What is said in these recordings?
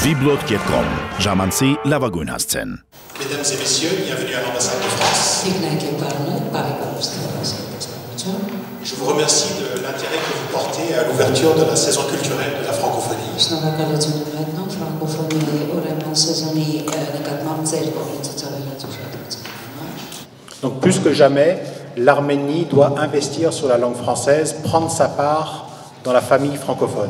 Vblog.com, ժամանցի լավագույն հասցեն։ Mesdames et messieurs, bienvenue à l'ambassade de France. Je vous remercie de l'intérêt que vous portez à l'ouverture de la saison culturelle de la francophonie. Donc plus que jamais, l'Arménie doit investir sur la langue française, prendre sa part dans la famille francophone.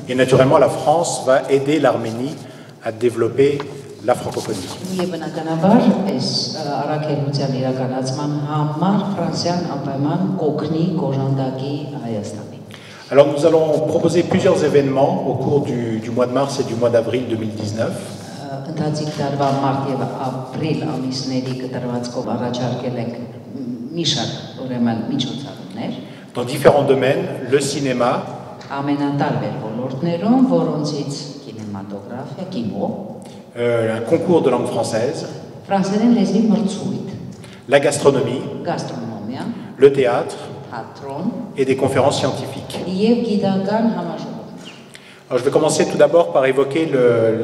Et naturellement, la France va aider l'Arménie à développer la francophonie. Alors nous allons proposer plusieurs événements au cours du mois de mars et du mois d'avril 2019. Dans différents domaines, le cinéma, un concours de langue française, la gastronomie, le théâtre et des conférences scientifiques. Alors, je vais commencer tout d'abord par évoquer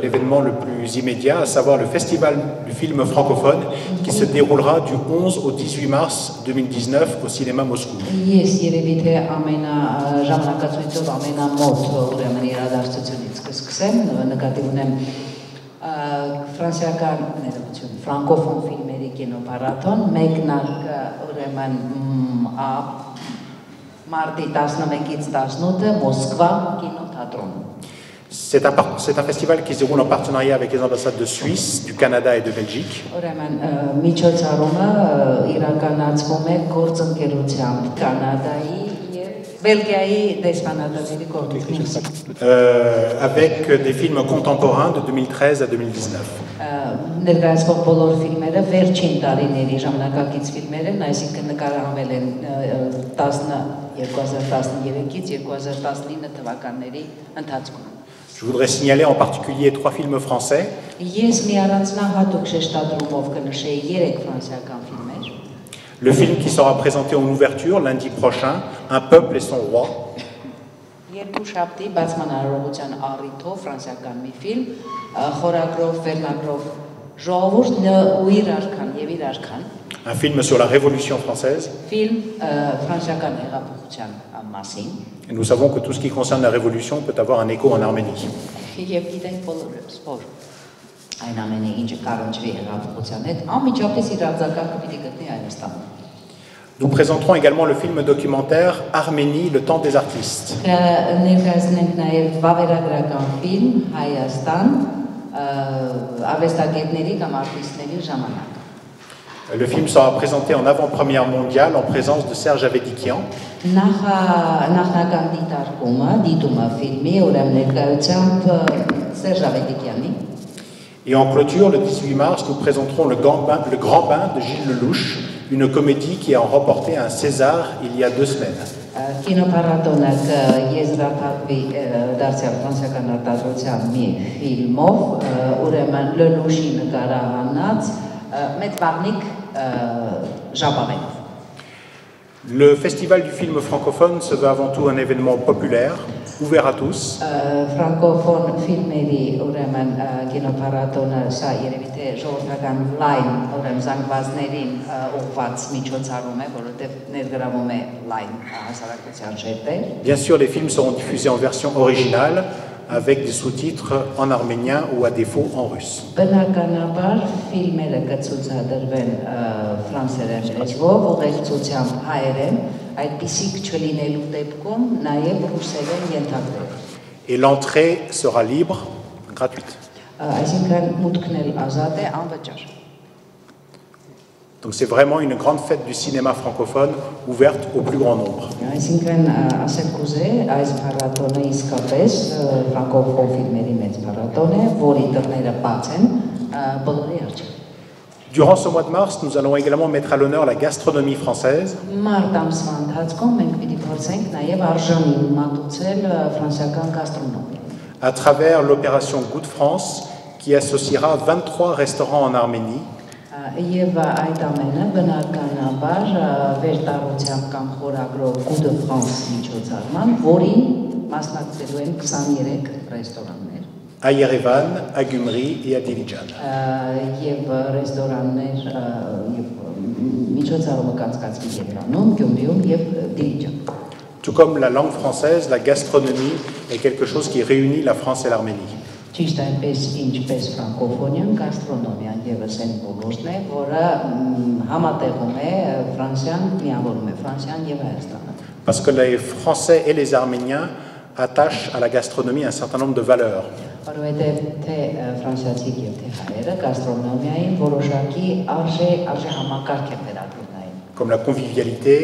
l'événement le plus immédiat, à savoir le Festival du film francophone qui se déroulera du 11 au 18 mars 2019 au cinéma Moscou. C'est un festival qui se déroule en partenariat avec les ambassades de Suisse, du Canada et de Belgique. Avec des films contemporains de 2013 à 2019. Je voudrais signaler en particulier 3 films français. Le film qui sera présenté en ouverture lundi prochain, Un peuple et son roi. Un film sur la Révolution française. Et nous savons que tout ce qui concerne la Révolution peut avoir un écho en Arménie. Nous présenterons également le film documentaire Arménie, le temps des artistes. Le film sera présenté en avant-première mondiale en présence de Serge Avedikian. Et en clôture, le 18 mars, nous présenterons le Grand Bain de Gilles Lelouch, une comédie qui a remporté un César il y a 2 semaines. Le Festival du film francophone se veut avant tout un événement populaire, ouvert à tous. Bien sûr, les films seront diffusés en version originale, avec des sous-titres en arménien ou à défaut en russe. Et l'entrée sera libre, gratuite. Donc c'est vraiment une grande fête du cinéma francophone ouverte au plus grand nombre. Durant ce mois de mars, nous allons également mettre à l'honneur la gastronomie française. À travers l'opération Goût de France, qui associera 23 restaurants en Arménie Եվ այդ ամենը բնականաբար վերտառությամբ կամ խորագրով Coup de France միջոցառման, որին մասնակցելու են 23 ռեստորաններ։ À Yerevan, à Gümri et à Dilijan. Եվ ռեստորաններ եւ միջոցառումը կանցկացվի Երևանում, Գյումրիում եւ Դիլիջան։ Tout comme la langue française, la gastronomie est quelque chose qui réunit la France et l'Arménie. Ճիշտ այնպես ինչպես ֆրանկոֆոնիան, գաստրոնոմիան եւս այն ոլորտն է, որը համատեղում է Ֆրանսիան, միավորում է Ֆրանսիան եւ Հայաստանը։ Parce que les Français et les Arméniens attachent à la gastronomie un certain nombre de valeurs. Որովհետեւ թե ֆրանսիացիք եւ թե հայերը գաստրոնոմիային որոշակի արժե համակարգ են վերագրում այն։ Comme la convivialité,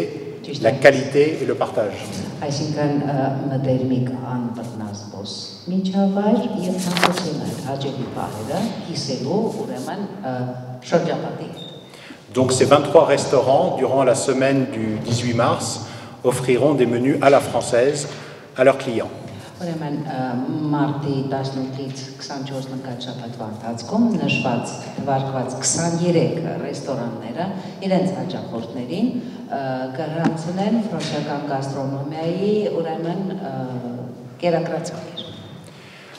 la qualité et le partage. Այսինքն մտերմիկ անբռնազբոս միջավայր եւ ցանկությունը հաջողի պահելը կիսելու ուրեմն շրջապատի։ Donc ces 23 restaurants, durant la semaine du 18 mars, offriront des menus à la française à leurs clients. Ուրեմն մարտի 18-ից 24 ընկած շաբաթվա ընթացքում նշված թվարկված 23 ռեստորանները իրենց հաճախորդներին կհանձնեն ֆրանսիական գաստրոնոմիայի ուրեմն կերակրացանքեր։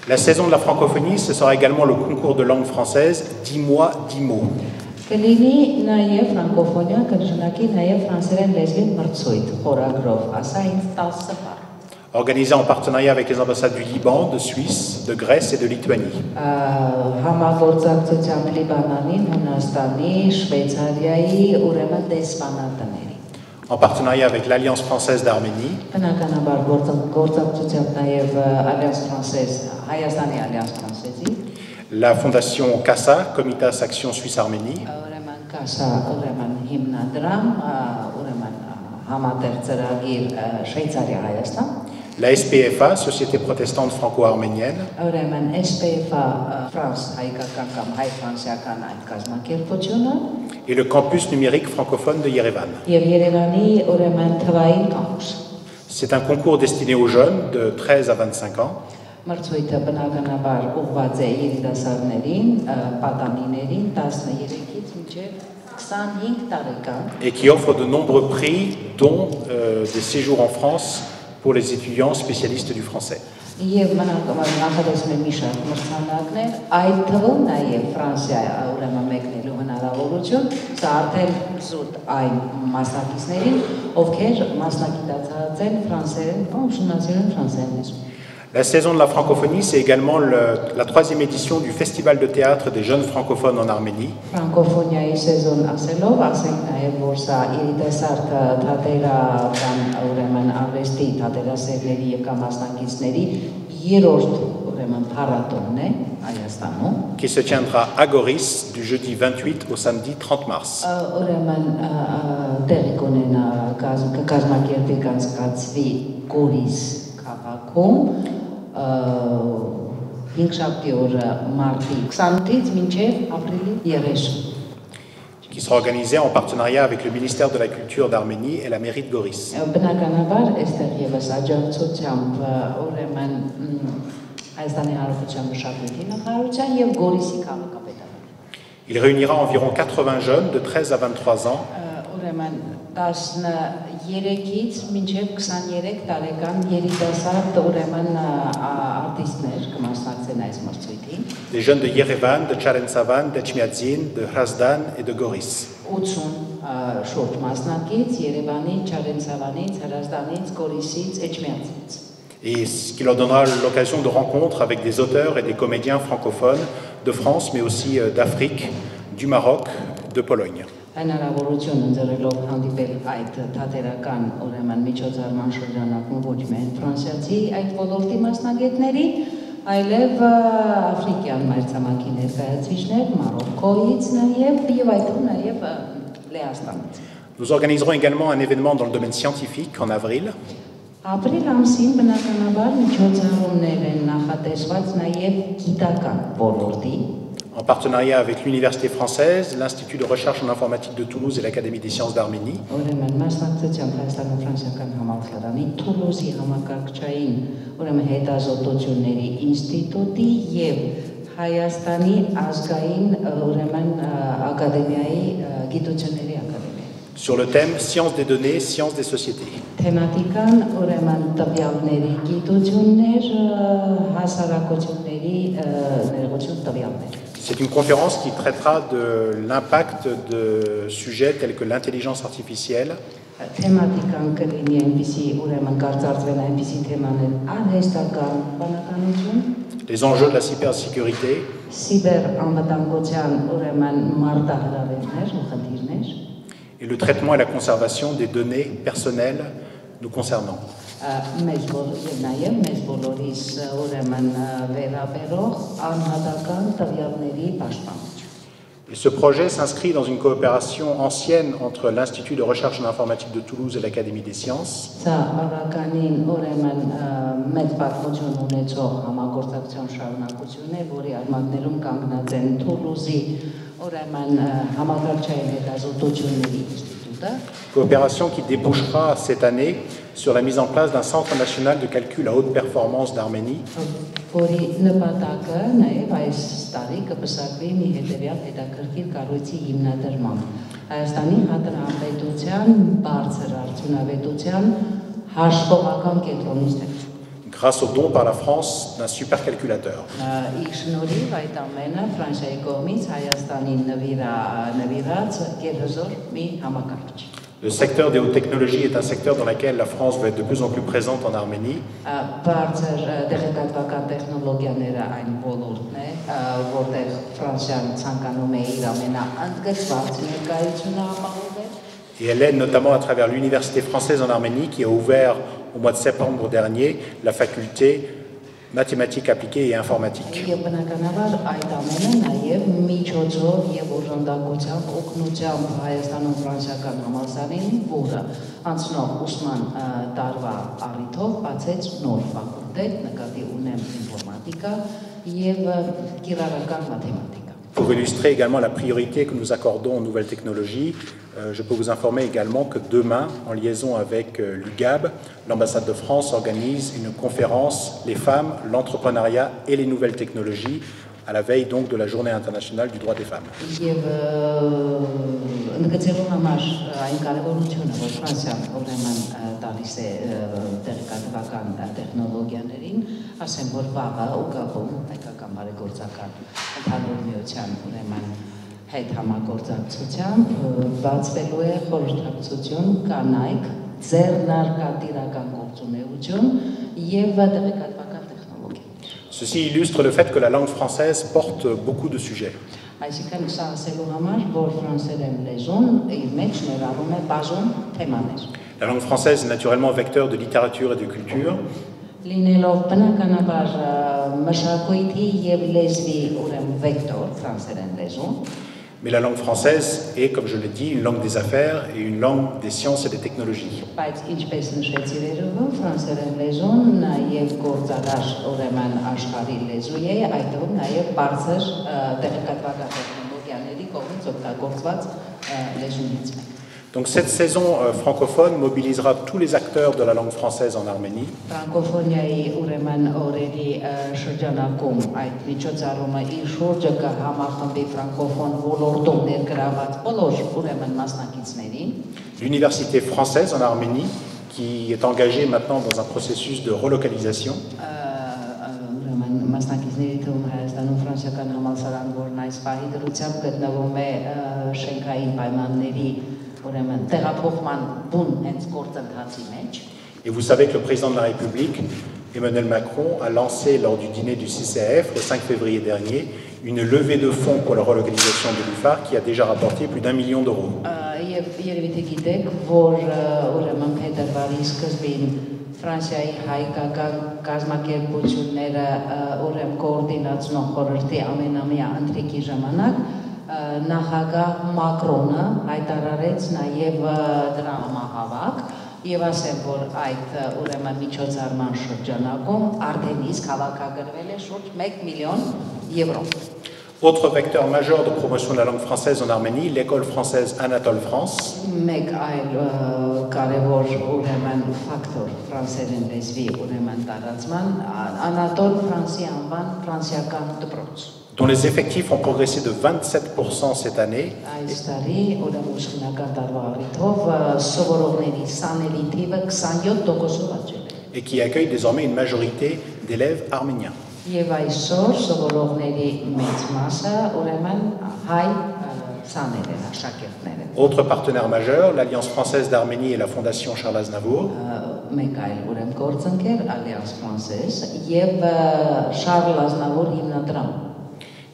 La saison de la francophonie, ce sera également le concours de langue française 10 mois, 10 mots. Կլինի նաև ֆրանկոֆոնիա, կնշանակի նաև ֆրանսերեն լեզվի մրցույթ խորագրով, ասա ինձ 10 բառ։ Organisé en partenariat avec les ambassades du Liban, de Suisse, de Grèce et de Lituanie. Համագործակցությամբ Լիբանանի, Հունաստանի, Շվեյցարիայի ուրեմն դեսպանատների։ En partenariat avec l'Alliance française d'Arménie. Բնականաբար գործակցությամբ նաև Alliance française, Հայաստանի Alliance française-ի։ La fondation CASA, Comitas Action Suisse-Arménie. Ուրեմն CASA, ուրեմն հիմնադրամ, ուրեմն համատեղ ծրագիր Շվեյցարիա Հայաստան։ La SPFA, Société protestante franco-arménienne. Ուրեմն SPFA, France, հայկական կամ հայ-ֆրանսիական այդ կազմակերպությունը։ Et le campus numérique francophone de Yerevan. Եվ Երևանի ուրեմն թվային կամպուս։ C'est un concours destiné aux jeunes de 13 à 25 ans. Մրցույթը բնականաբար ուղղված է երիտասարդներին, պատանիներին 13-ից մինչև 25 տարեկան։ Et qui offre de nombreux prix, dont des séjours en France pour les étudiants spécialistes du français. Եվ նախադասում է մի շարք մրցանակներ, այդ թվում նաև Ֆրանսիա ուրեմն մեկնելու հնարավորություն, սա արդեն զուտ այն մասնակիցներին, ովքեր մասնագիտացած են ֆրանսերեն կամ ուսումնասիրել են ֆրանսերեն լեզու։ La saison de la francophonie, c'est également la 3e édition du Festival de théâtre des jeunes francophones en Arménie. Ֆրանկոֆոնիայի սեզոն ասելով, ասենք նաև, որ սա երիտասարդ թատերական ուրեմն արվեստի թատերասերների եւ կամ մասնակիցների երրորդ ուրեմն փառատոնն է Հայաստանում, qui se tiendra à Goris du jeudi 28 au samedi 30 mars. Ուրեմն տեղի կունենա կազմակերպի կանցկացվի Գորիս քաղաքում 5 օրը մարտի 20-ից մինչև ապրիլի 30, qui sera organisé en partenariat avec le ministère de la Culture d'Arménie et la mairie de Goris. Բնականաբար այստեղ եւս աջակցությամբ ուրեմն Հայաստանի Հանրապետության մշակույթի նախարարության եւ Գորիսի քաղաքապետարանի։ Il réunira environ 80 jeunes de 13 à 23 ans. Ուրեմն 13-ից մինչև 23 տարեկան երիտասարդ ուրեմն արտիստներ կմասնակցեն այս մրցույթին։ Des jeunes de Yerevan, de Tcharensavan, d'Echmiadzin, de Hrazdan et de Goris. 80 շուրջ մասնակից Երևանի, Չարենցավանից, Հրազդանից, Գորիսից, Էջմիածից։ Et ce qui leur donnera l'occasion de rencontres avec des auteurs et des comédiens francophones de France, mais aussi d'Afrique, du Maroc, de Pologne. Հնարավորություն ընձեռելով հանդիպել այդ թատերական ուրեմն միջոցառման շրջանակում ոչ միայն ֆրանսիացի այդ ոլորտի մասնագետների, այլև աֆրիկյան մայրցամաքի ներկայացուցիչներ, Մարոկոից եւ այդ թվում նաեւ Լեհաստանից։ Nous organiserons également un événement dans le domaine scientifique en avril. Ապրիլ ամսին բնականաբար միջոցառումներ են նախատեսված նաեւ գիտական ոլորտի en partenariat avec l'Université française, l'Institut de recherche en informatique de Toulouse et l'Académie des sciences d'Arménie. Հայաստանի ազգային ուրեմն ակադեմիայի գիտությունների ակադեմիա։ sur le thème Sciences des données, sciences des sociétés. Թեմատիկան ուրեմն տվյալների գիտություններ, հասարակությունների ներողություն տվյալներ։ C'est une conférence qui traitera de l'impact de sujets tels que l'intelligence artificielle, Թեմատիկան կլինի այնպիսի ուրեմն կարծրացվեն այնպիսի թեմաներ արհեստական բանականություն, les enjeux de la cybersécurité, սիբեր անվտանգության ուրեմն մարտահրավերներ ու խնդիրներ, et le traitement et la conservation des données personnelles nous concernant. մեզ եւ նաեւ մեզ բոլորիս ուրեմն վերաբերող անհատական տվյալների պաշտպանություն։ Et ce projet s'inscrit dans une coopération ancienne entre l'Institut de recherche en informatique de Toulouse et l'Académie des sciences. Սա բավականին ուրեմն մեծ պատմություն ունեցող համագործակցության շարունակություն է, որի արմատներում կանգնած են Թուլուզի ուրեմն համակարգչային հետազոտությունների ինստիտուտը, Coopération qui débouchera cette année sur la mise en place d'un centre national de calcul à haute performance d'Arménie, որի նպատակը նաև այս տարի կպսակվի մի հետևյալ հետաքրքիր կառույցի հիմնադրմամբ Հայաստանի Հանրապետության բարձր արդյունավետության հաշվողական կենտրոնի ստեղծում։ grâce au don par la France d'un supercalculateur. Իր շնորհիվ այդ ամենը Ֆրանսիայի կողմից Հայաստանին նվիրած գերհզոր մի համակարգիչ։ Le secteur des hautes technologies est un secteur dans lequel la France va être de plus en plus présente en Arménie. Բարձր տեղեկատվական տեխնոլոգիաները այն ոլորտն է, որտեղ Ֆրանսիան ցանկանում է իր ամենաընդգծված ներկայությունը ապահովել։ Et elle aide notamment à travers l'Université française en Arménie qui a ouvert au mois de septembre dernier la faculté mathématiques appliquées et informatique. Եվ բնականաբար այդ ամենը նաև միջոցով եւ օժանդակությամբ օգնությամբ Հայաստանում ֆրանսիական համալսարանին, որը անցնող ուսման տարվա առիթով բացեց նոր ֆակուլտետ, նկատի ունեմ ինֆորմատիկա եւ կիրառական մաթեմատիկա։ Pour illustrer également la priorité que nous accordons aux nouvelles technologies, je peux vous informer également que demain, en liaison avec l'UGAB, l'ambassade de France organise une conférence « Les femmes, l'entrepreneuriat et les nouvelles technologies » à la veille donc de la Journée internationale du droit des femmes. Եվ ընդգծելու համար այն կարևորությունը, որ Ֆրանսիան ուրեմն տալիս է տեղեկատվական տեխնոլոգիաներին, ասեմ, որ վաղը ուղղակում հայկական բարեգործական ընդհանուր միության ուրեմն հետ համագործակցությամբ բացվելու է խորհրդակցություն կանայք ձեռնարկատիրական գործունեություն եւ տեղեկատվական Ceci illustre le fait que la langue française porte beaucoup de sujets. Այսինքն սա ասելու համար, որ ֆրանսերեն լեզուն իր մեջ ներառում է բազում թեմաներ։ La langue française est naturellement vecteur de littérature et de culture. Լինելով բնականաբար մշակույթի եւ լեզվի ուրեմն վեկտոր ֆրանսերեն լեզուն, mais la langue française est, comme je l'ai dit, une langue des affaires et une langue des sciences et des technologies. Բայց ինչպես նշեցի վերջում, ֆրանսերեն լեզուն նաեւ գործարար ուրեմն աշխարհի լեզու է, այդտեղ նաեւ բարձր տեղեկատվական տեխնոլոգիաների կողմից օգտագործված լեզուներից մեկը։ Donc cette saison francophone mobilisera tous les acteurs de la langue française en Arménie. Ֆրանկոֆոնիայի ուրեմն օրերի շրջանակում այդ միջոցառումը իր շուրջը կհամախմբի ֆրանկոֆոն ոլորտում ներգրաված բոլոր ուրեմն մասնակիցներին։ L'université française en Arménie qui est engagée maintenant dans un processus de relocalisation. Ուրեմն մասնակիցների թվում Հայաստանում ֆրանսիական համալսարան, որն այս պահի դրությամբ գտնվում է շենքային պայմանների Et vous savez que le président de la République, Emmanuel Macron, a lancé lors du dîner du CCAF le 5 février dernier une levée de fonds pour la relocalisation de l'UFAR qui a déjà rapporté plus d'1 million d'euros. Ֆրանսիայի հայկական կազմակերպությունները ուրեմն կոորդինացնող խորհրդի ամենամյա ընթրիքի ժամանակ նախագահ Մակրոնը հայտարարեց նաև դրա համահավաք եւ ասել, որ այդ ուրեմն միջոցառման շրջանակում արդեն իսկ հավաքագրվել է շուրջ 1 միլիոն եվրո։ Autre vecteur majeur de promotion de la langue française en Arménie, l'école française Anatole France. Մեկ այլ կարևոր ուրեմն ֆակտոր ֆրանսերեն լեզվի ուրեմն տարածման Անատոլ Ֆրանսի անվան ֆրանսիական դպրոց։ dont les effectifs ont progressé de 27% cette année Այս տարի ուրեմն ուսումնական տարվա առիթով սովորողների սաների թիվը 27%-ով աճել է։ et qui accueillent désormais une majorité d'élèves arméniens. Եվ այսօր սովորողների մեծ մասը ուրեմն հայ սաներ են, աշակերտներ են։ Autre partenaire majeur, l'Alliance française d'Arménie et la Fondation Charles Aznavour, Մեկ այլ ուրեմն գործընկեր Alliance Française եւ Charles Aznavour հիմնադրամ,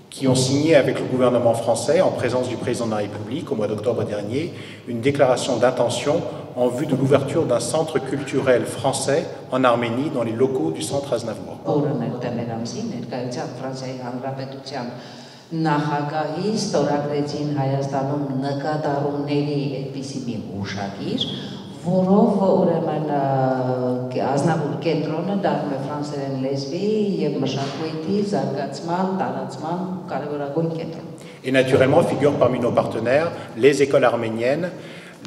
qui ont signé avec le gouvernement français, en présence du président de la République au mois d'octobre dernier, une déclaration d'intention en vue de l'ouverture d'un centre culturel français en Arménie dans les locaux du centre Aznavour. Նախագահի ստորագրեցին Հայաստանում նկատառումների այդպիսի մի հուշագիր, որով ուրեմն Ազնավուր կենտրոնը դառնում է ֆրանսերեն լեզվի եւ մշակույթի զարգացման, տարածման կարևորագույն կենտրոն։ Et naturellement figurent parmi nos partenaires les écoles arméniennes,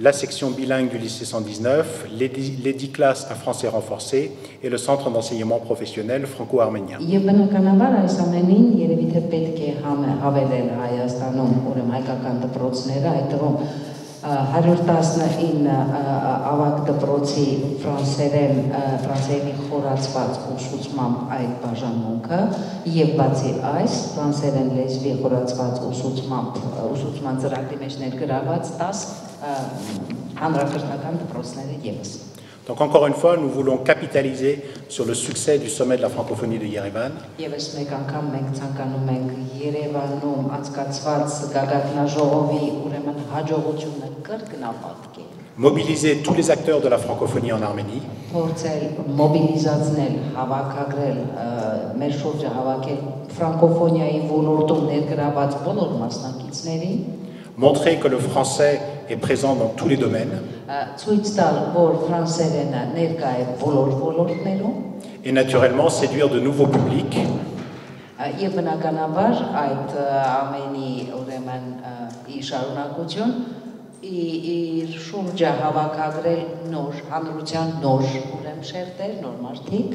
la section bilingue du lycée 119, les 10 classes à français renforcé et le centre d'enseignement professionnel franco-arménien. Եվ բնականաբար այս ամենին երևի թե պետք է հավելել Հայաստանում ուրեմն հայկական դպրոցները, այդ թվում 119 ավագ դպրոցի ֆրանսերենի խորացված ուսուցմամբ այդ բաժանմունքը եւ բացի այս ֆրանսերեն լեզվի խորացված ուսուցման ծրագրի մեջ ներգրաված 10 հանրակրթական դպրոցները եւս։ Donc encore une fois, nous voulons capitaliser sur le succès du sommet de la francophonie de Yerevan. Եվս մեկ անգամ մենք ցանկանում ենք Երևանում անցկացված գագաթնաժողովի ուրեմն հաջողությունը կրկնապատկել։ Mobiliser tous les acteurs de la francophonie en Arménie, Փորձել մոբիլիզացնել, հավաքագրել, մեր շուրջը հավաքել ֆրանկոֆոնիայի ոլորտում ներգրաված բոլոր մասնակիցներին, montrer que le français est présent dans tous les domaines ցույց տալ, որ ֆրանսերենը ներկա է բոլոր ոլորտներում et naturellement séduire de nouveaux publics եւ բնականաբար այդ ամենի ուրեմն ի շարունակություն իր շուրջը հավաքագրել նոր հանրության նոր ուրեմն շերտեր, նոր մարդիկ,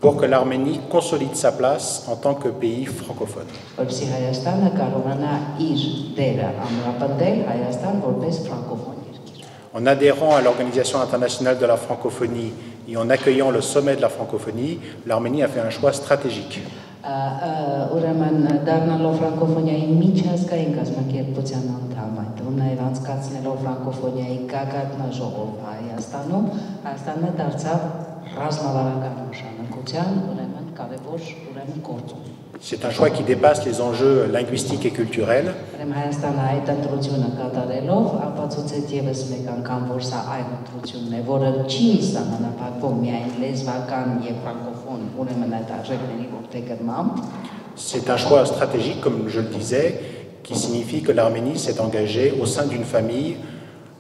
pour que l'Arménie consolide sa place en tant que pays francophone. որպեսզի Հայաստանը կարողանա իր դերը ամրապնդել Հայաստան որպես ֆրանկոֆոն երկիր։ En adhérant à l'Organisation internationale de la francophonie et en accueillant le sommet de la francophonie, l'Arménie a fait un choix stratégique. Ուրեմն դառնալով ֆրանկոֆոնիայի միջազգային կազմակերպության անդամ, այդ թվում նաև անցկացնելով ֆրանկոֆոնիայի գագաթնաժողով Հայաստանում, Հայաստանը դարձավ ռազմավարական նշանակության ուրեմն կարևոր ուրեմն գործոն։ C'est un choix qui dépasse les enjeux linguistiques et culturels. Ուրեմն Հայաստանը այդ ընտրությունը կատարելով ապացուցեց եւս մեկ անգամ, որ սա այն ընտրությունն է, որը չի սահմանափակվում միայն լեզվական եւ ֆրանկոֆոն ուրեմն այդ արժեքների որդեգրմամբ։ C'est un choix stratégique, comme je le disais, qui signifie que l'Arménie s'est engagée au sein d'une famille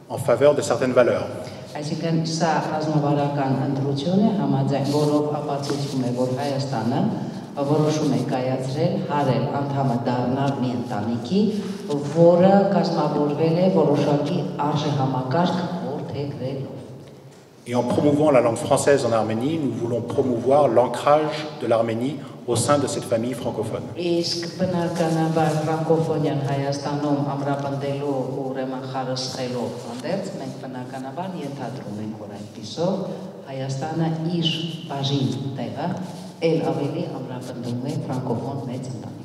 en faveur de certaines valeurs. Այսինքն սա ռազմավարական ընտրություն է, համաձայն որով ապացուցվում է, որ Հայաստանը որոշում է կայացրել, հարել անդամը դառնալ մի ընտանիքի, որը կազմավորվել է որոշակի արժեհամակարգ որդեգրելով։ Et en promouvant la langue française en Arménie, nous voulons promouvoir l'ancrage de l'Arménie au sein de cette famille francophone. Իսկ բնականաբար ֆրանկոֆոնիան Հայաստանում ամրապնդելու ուրեմն խարսխելով հանդերձ մենք բնականաբար ենթադրում ենք, որ այդպիսով Հայաստանը իր բաժին տեղը ել ավելի ամրապնդում է ֆրանկոֆոն մեծ ընտանիք։